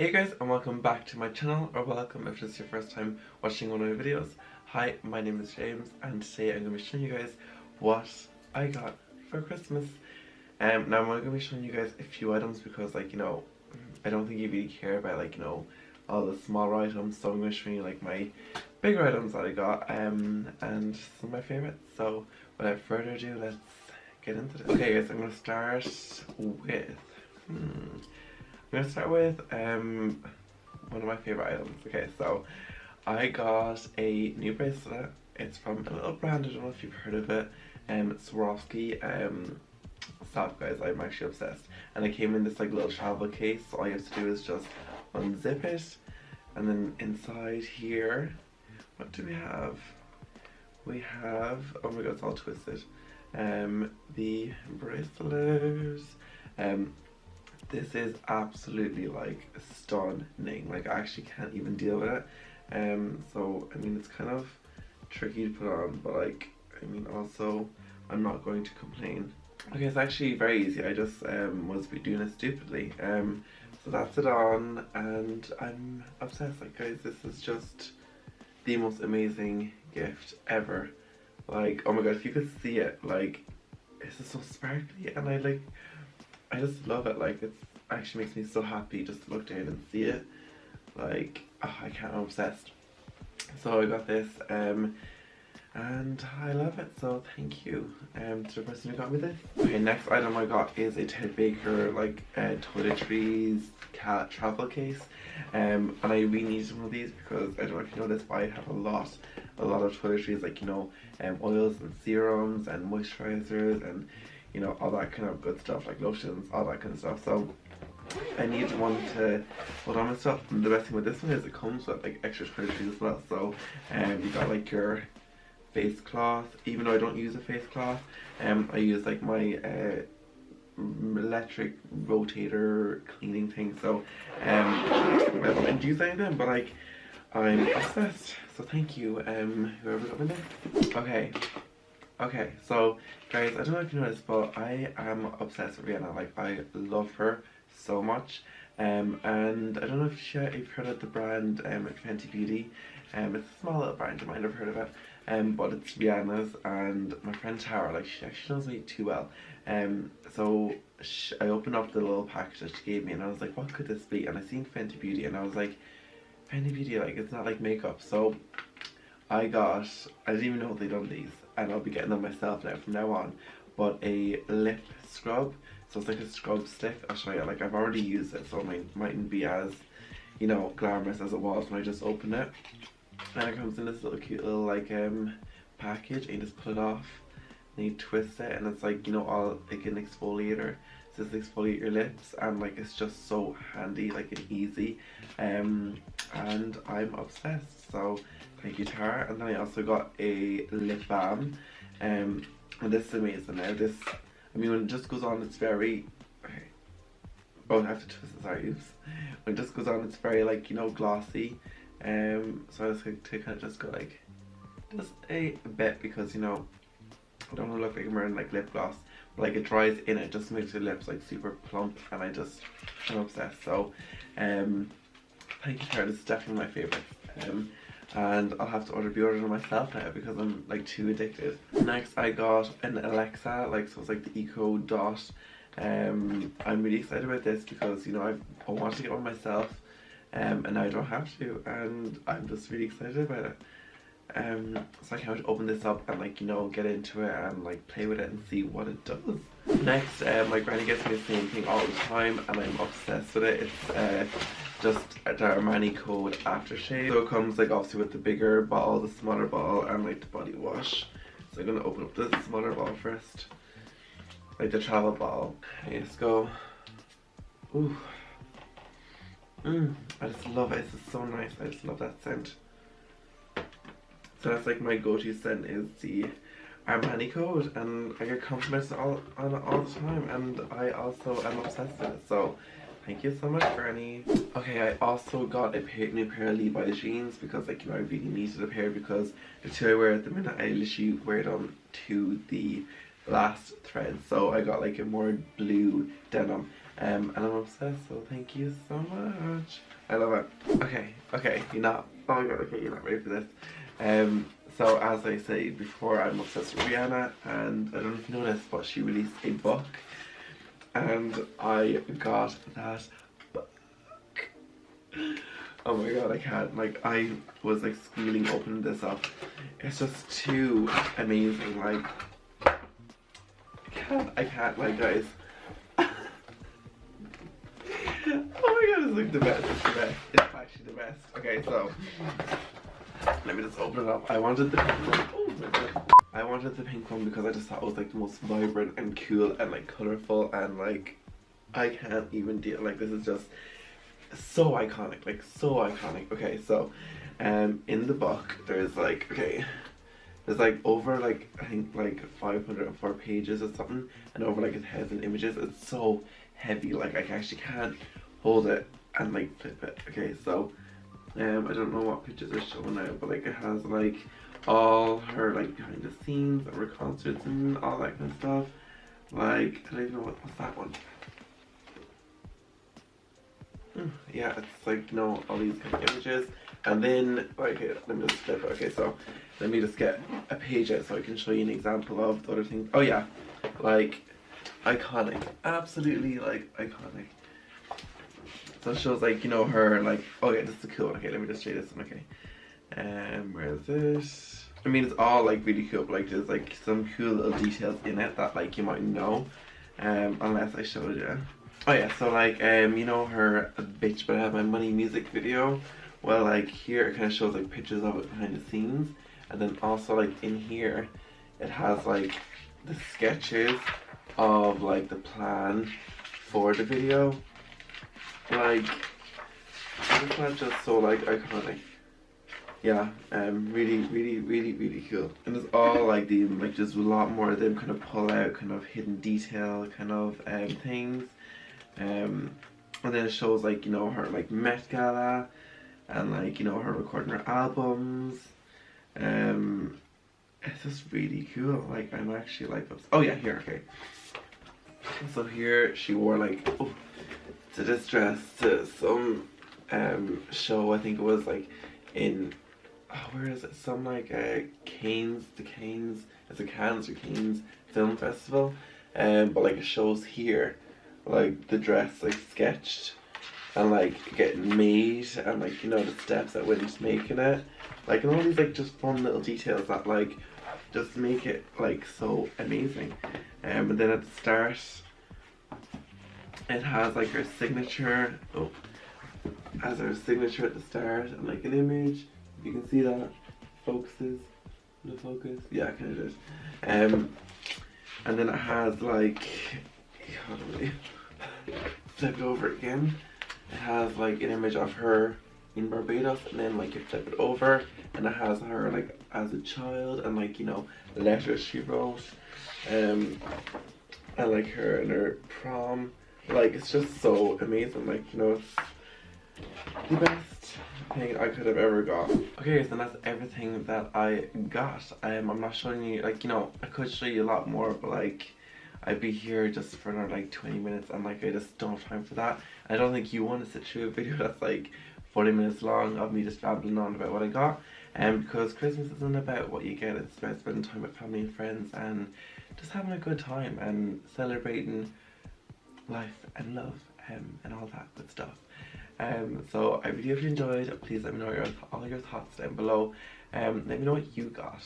Hey guys, and welcome back to my channel, or welcome if this is your first time watching one of my videos. Hi, my name is James, and today I'm going to be showing you guys what I got for Christmas. Now I'm going to be showing you guys a few items because, I don't think you really care about, all the smaller items, so I'm going to show you, my bigger items that I got, and some of my favorites. So, without further ado, let's get into this. Okay guys, I'm going to start with... I'm gonna start with one of my favorite items. Okay, so I got a new bracelet. It's from a little brand, I don't know if you've heard of it. Swarovski. Stop guys, I'm actually obsessed. And it came in this little travel case, so all you have to do is just unzip it. And then inside here, what do we have? We have, oh my god, it's all twisted. The bracelets. This is absolutely stunning. I actually can't even deal with it. So I mean it's kind of tricky to put on, but also I'm not going to complain. Okay, it's actually very easy. I just was doing it stupidly. So that's it on, and I'm obsessed. Guys, this is just the most amazing gift ever. Oh my god, if you could see it, this is so sparkly, and I just love it. It actually makes me so happy just to look down and see it. I can't, I'm obsessed. So I got this, and I love it, so thank you to the person who got me this. Okay, next item I got is a Ted Baker toiletries travel case, and I really needed one of these because I don't know if you know this, but I have a lot of toiletries, oils and serums and moisturizers and all that kind of good stuff, lotions, all that kind of stuff. So I need one to hold on my stuff, and the best thing with this one is it comes with extra toiletries as well. So you got your face cloth, even though I don't use a face cloth. I use my electric rotator cleaning thing. So I don't use any of them, but I'm obsessed. So thank you, whoever got me this. Okay, so guys, I don't know if you know this, but I am obsessed with Rihanna. I love her so much. And I don't know if you've heard of the brand Fenty Beauty. It's a small little brand, you might have heard of it. But it's Rihanna's, and my friend Tara, she actually knows me too well. So I opened up the little package that she gave me, and I was like, what could this be? And I seen Fenty Beauty, and I was like, Fenty Beauty, it's not makeup. So I didn't even know they done these, and I'll be getting them myself now from now on, but a lip scrub. So it's a scrub stick. I'll show you. I've already used it, so it mightn't be as glamorous as it was when I just opened it. And it comes in this little cute little package, and you just pull it off and you twist it, and it's all an exfoliator. So just exfoliate your lips, and it's just so handy, and easy. And I'm obsessed, so thank you, Tara. And then I also got a lip balm, and this is amazing. Now this, when it just goes on, it's very, okay. Oh, I have to twist it, sorry, oops. When it just goes on, it's very glossy. So I just like to kind of just go just a bit, because I don't want to look like I'm wearing lip gloss, but it dries in, it just makes your lips super plump, and I'm obsessed. So thank you, Tara. This is definitely my favorite. And I'll have to be ordering it myself now because I'm too addicted. Next I got an Alexa, so it's the Echo Dot. I'm really excited about this because I wanted to get one myself, and now I don't have to, and I'm just really excited about it. So I can't wait to open this up and get into it and play with it and see what it does. Next, my granny gets me the same thing all the time, and I'm obsessed with it. It's just the Armani Code aftershave. So it comes obviously with the bigger bottle, the smaller bottle, and the body wash. So I'm gonna open up the smaller bottle first, the travel bottle. Okay, let's go. Ooh. I just love it. It's so nice. I just love that scent. So that's my go-to scent is the Armani Code, and I get compliments on it all the time, and I also am obsessed with it. So thank you so much, Granny. Okay, I also got a new pair of Levi jeans because I really needed a pair, because the two I wear at the minute, I literally wear them to the last thread. So I got a more blue denim, and I'm obsessed, so thank you so much. I love it. Okay, you're not, oh my god, okay, you're not ready for this. So as I said before, I'm obsessed with Rihanna, and I don't know if you know this, but she released a book, and I got that book. Oh my god, I can't, like, I was like squealing opening this up. It's just too amazing, like, I can't, like, guys. Oh my god, it's like the best, it's the best, it's actually the best. Okay, so, let me just open it up. I wanted the pink one, oh my god. I wanted the pink one because I just thought it was like the most vibrant and cool and like colourful, and like, I can't even deal, like, this is just so iconic, like so iconic. Okay, so in the book there's like, okay, there's like over like, I think like 504 pages or something, and over like 1,000 images. It's so heavy, like I actually can't hold it and like flip it. Okay, so I don't know what pictures are showing now, but like it has like all her like behind the scenes of her concerts and all that kind of stuff. Like, I don't even know what's that one. Yeah, it's like, you know, all these kind of images, and then, okay, let me just flip it. Okay, so let me just get a page out so I can show you an example of the other things. Oh yeah, like, iconic, absolutely like iconic. So it shows like, you know, her like, oh yeah, this is cool. Okay, let me just show you this one. Okay, where is this? I mean, it's all like really cool, but like there's like some cool little details in it that like you might know, unless I showed you. Oh yeah, so like, you know her Bitch But I Have My Money music video? Well, like here it kind of shows like pictures of it behind the scenes, and then also like in here it has like the sketches of like the plan for the video. Like, it's not just so like iconic. Yeah, really cool. And it's all like the, like there's a lot more of them kind of pull out kind of hidden detail kind of things. And then it shows like, you know, her like Met Gala, and like, you know, her recording her albums. It's just really cool. Like, I'm actually like, oh yeah, here, okay. So here she wore like, oh, to this dress to some show. I think it was like in, oh, where is it? Some like Cannes, it's a Cannes or Cannes film festival. But like it shows here like the dress like sketched and like getting made, and like, you know, the steps that went into making it, like, and all these like just fun little details that like just make it like so amazing. And then at the start it has like her signature, oh, has her signature at the start, and like an image, if you can see that, focuses, the focus, yeah, I kind of did. And then it has like, how do we flip it over again, it has like an image of her in Barbados, and then like you flip it over and it has her like as a child, and like, you know, the letters she wrote, and like her and her prom. Like, it's just so amazing, like, you know, it's the best thing I could have ever got. Okay, so that's everything that I got. I'm not showing you, like, you know, I could show you a lot more, but like, I'd be here just for another like 20 minutes, and like I just don't have time for that. I don't think you want to sit through a video that's like 40 minutes long of me just babbling on about what I got. Because Christmas isn't about what you get, it's about spending time with family and friends and just having a good time and celebrating life and love, and all that good stuff. So I really hope you enjoyed. Please let me know all your thoughts down below. Let me know what you got.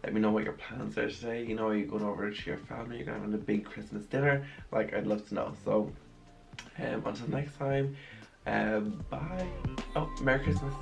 Let me know what your plans are today. You know, are you going over to your family? You're going on a big Christmas dinner? Like, I'd love to know. So until next time, bye. Oh, Merry Christmas.